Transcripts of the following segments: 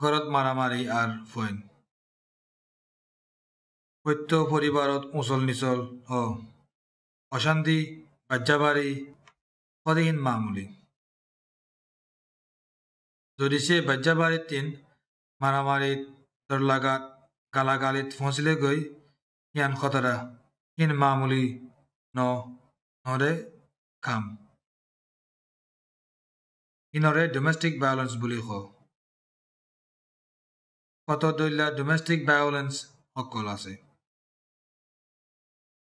ঘৰত মাৰামাৰি আৰু ফৈন সত্য পৰিবাৰত উচল নিচল অশান্তি বাজ্যাবাৰী সদিহীন মামুলি যদি সে বাজ্যাবাৰীত তিন মারামারিত দরলাগাত গালাগালিত ফসলে গই ইয়ান খতরা হিন মামুলি নরে খাম ইনরে ডোমেস্টিক ভায়োলেন্স বুলি কত দৈলা ডোমেস্টিক ভায়োলেন্স সকল আছে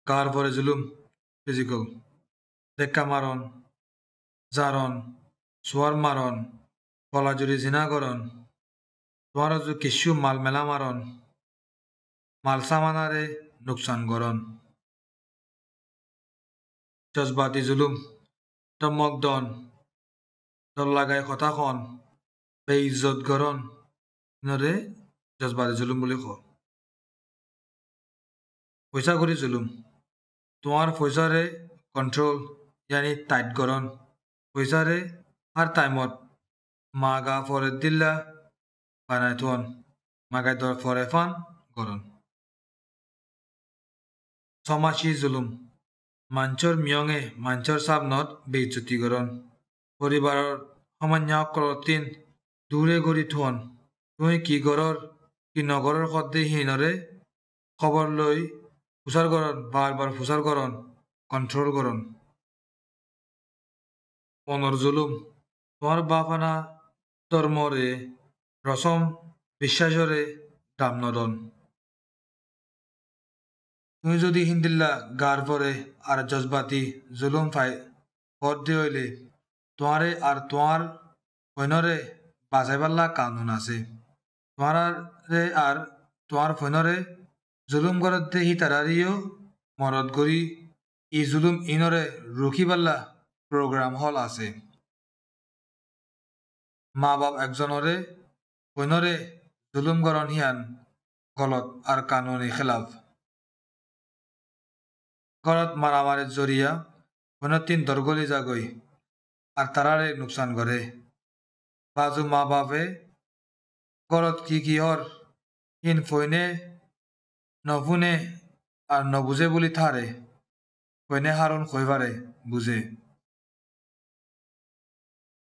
গার পরে জুলুম ফিজিক্যাল দেখা মারণ জারণ সোয়ার মারণ কলাজুরি জিনাকরণ তোমার কিছু মাল মেলা মারণ মাল সামানারে নুকসান করণ জজবাতি জুলুম টমক দন দল লাগাই কথা খন বেইজ্জত গরণ ইনরে জজবাতি জুলুম বুলি পয়সা করি জুলুম তোমার পয়সারে কন্ট্রোল ইয়ানি টাইট গরণ পয়সারে আর টাইমত মাগা ফরে দিল্লা বানাই থন মাগাই দর ফরে ফান গরণ সমাসি জুলুম মাঞ্চর মিয়ঙে মাঞ্চর সাবনত বেইজ্জতি গরণ পরিবারের সামান্য কলতিন দূরে গড়ি থন তুই কি গরর কি নগরের সদ্যে হিনরে খবর লই ফুসার গরণ বারবার ফুসার গরণ কন্ট্রোল গরণ পনর জুলুম তোমার বাপানা ধর্মরে রসম বিশ্বাসরে দাম নদন তুমি যদি হিন্দিল্লা গার পরে আর জজবাতি জুলুম ফাই ভর দিয়ে হইলে তোমারে আর তোমার ফৈনরে বাঁচাইবাল্লা কানুন আছে তোমারে আর তোমার ফৈনরে জুলুম করতে হি তারারিও মরদ করি ই জুলুম ইনরে রুখিবাল্লা প্রোগ্রাম হল আছে মা বাপ একজনরে ফৈনরে জুলুম করন হিয়ান গলত আর কানুনি খেলাফ ঘরত মারামারির জরিয়া ফৈনের তিন দরগলি যাগই আর তারারে নুকসান করে বাজু মা বাপে ঘরত কি হর হিন ফৈনে নভুনে আর নবুঝে বলি থারে ফৈনে হারুন খৈবারে বুঝে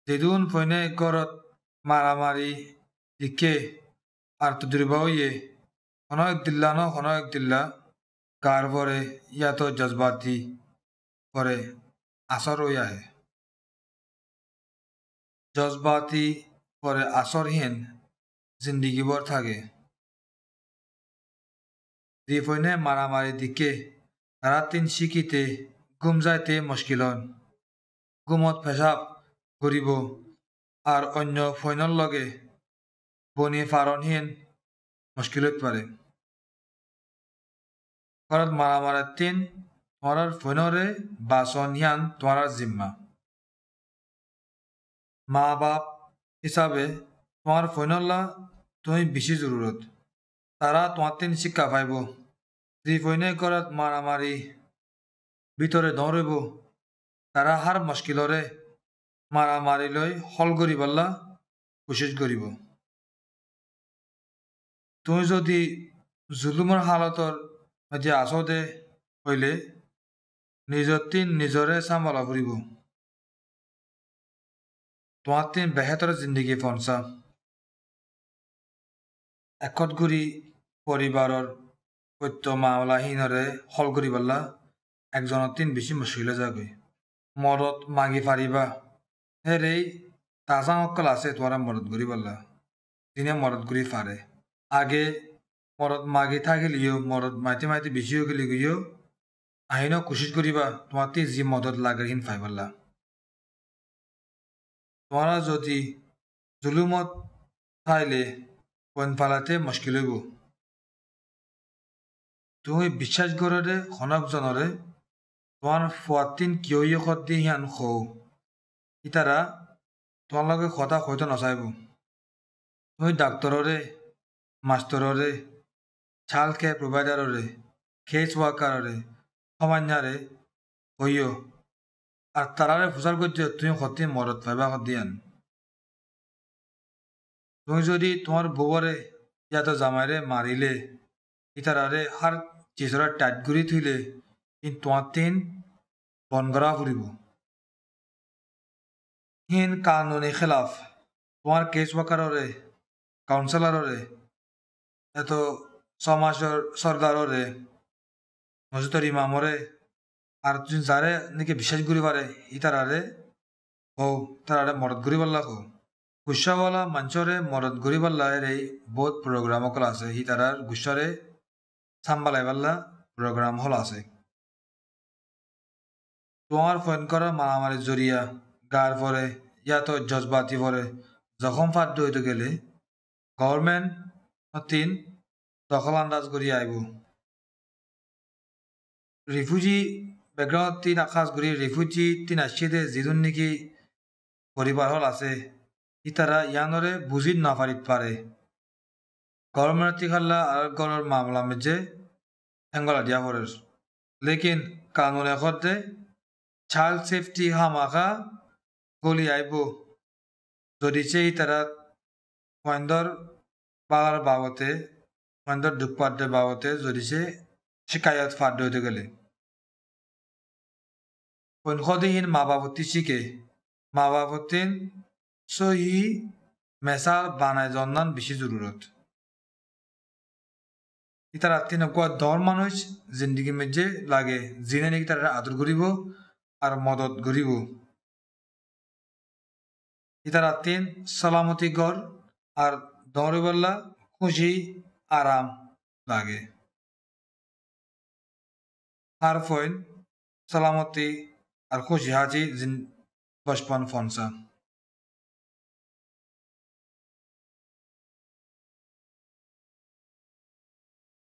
যেদুন ফৈনে ঘরত মারামারি দিকে আর তুদুরবা হইয়ে খনক দিল্লা গার পরে ইয়াতো জজবাতি করে আসর হইয়া হে জজবাতি পরে আসরহীন জিন্দিগি ভর থাকে ফৈনে মারামারি দিকে তারা তিন শিখিতে ঘুম যাইতে মুশকিল হন ঘুমত পেশাব করিব আর অন্য ফৈনর লগে বনি ফারণহীন মুশকিল হইতে পারে ঘরত মারামারের তিন তোমার ফৈনরে বাসন হিয়ান তোমার জিম্মা মা বাপ হিসাবে তোমার ফৈনল্লা তুমি বেশি জরুরত তারা তোমার তিন শিক্ষা পাইব যে ফৈনে ঘরত মারামারি ভিতরে দৌড়ব তারা হার মুশকিলরে মারামারি লই হল করিবাল্লা কোশিশ করিব তুমি যদি জুলুমের হালতর যে আসদে হইলে নিজর তিন নিজরে সামলা ফুরিব তোমার তিন বেহেতর জিন্দগি ফনসা একত গুড়ি পরিবারের সত্য মামলাহীনরে হল করিবাল্লা একজনের তিন বেশি মুশকিলে যাবে মদত মাগি ফারিবা হেরেই তাজা অক্কল আছে তোমারা মদত করিবাল্লা দিনে মদত করি ফারে আগে মরদ মাগি থাকিলিও মরদ মাইতে বেশি হয়ে গেলি গিয়েও আহিন কোশিশ করিবা তোমার যি মদত লাগে হিন ফাইবাল্লা তোমারা যদি জুলুমত খাইলে পইন ফালাতে মুশকিল হইব তুমি বিশ্বাস করে খনক জনরে তোমার ফুয়াতিন কিয় খত হিয়ান খৌ ইতারা তোমার লগে কথা হয়তো নচাইব তুমি ডাক্তররে মাষ্টররে চাইল্ড কেয়ার প্রোভাইডাররে কেস ওয়ার্কাররে সমান্যারে হইও আর তারারে ফুসার করতে তুমি সত্যি মরত পাইবা দিয়ান তুমি যদি তোমার বউরে ইয়াতো জামাইরে মারিলে ইতারারে হার চিজরা টাইট ঘুরি থইলে কিন্তু তোমার তিন বন করা ফুরিব হিন কানুনি খেলাফ তোমার কেস ওয়াকাররে কাউন্সিলররে এত সমাজর সর্দাররে মসজিদের ইমামরে আর তুই যারে নাকি বিশ্বাস করি পারে ইতারারে হও তারারে মরদ করি পারলা হও গুসাওয়ালা মঞ্চরে মরদ করি পারলা এর এই বহুত প্রোগ্রাম কল আছে হি তারার গুসারে সাম্বালাই পারলা প্রোগ্রাম হল আছে তোমার ফোন করা মারামারি জরিয়া গার পরে ইয়া তো জজবাতি পরে যখন ফাদ্য হইতে গেলে গভর্নমেন্ট তিন দখল আন্দাজ করি আইব রিফিউজি ব্যাকগ্রাউন্ড তিন আকাশ করি রিফিউজি তিন আসছে যিজন নাকি পরিবার হল আছে ইতারা ইয়ানরে বুঝি না পারিত পারে গভর্নমেন্ট খাল্লা আর গড়ের মামলা মেজে হেঙ্গলা দিয়া পড়ে লেকিন কানুন এখতে চাইল্ড সেফটি হামাকা গলি আইব যদি সেই তারা পয়েন্দর বাগার বাবতে পয়েন্দর দুঃপাদ্য বাবতে যদি সে শিকায়ত ফাদ্য হইতে গেলে পৈনখদিহীন মা বাবতী শিখে মা বাবতিন সহি মেসাল বানায় জন্নান বেশি জরুরত ইতার আত্মীয় দর মানুষ জিন্দিগি মেজে লাগে জিনে নাকি তারা আদর করিব আর মদত করিব ইতার আত্মীয় সালামতি গড় আর দৌড়িবল্লা খুশি আরাম লাগে আর ফইন সালামতি আর খুশি হাজি বচপন ফনসা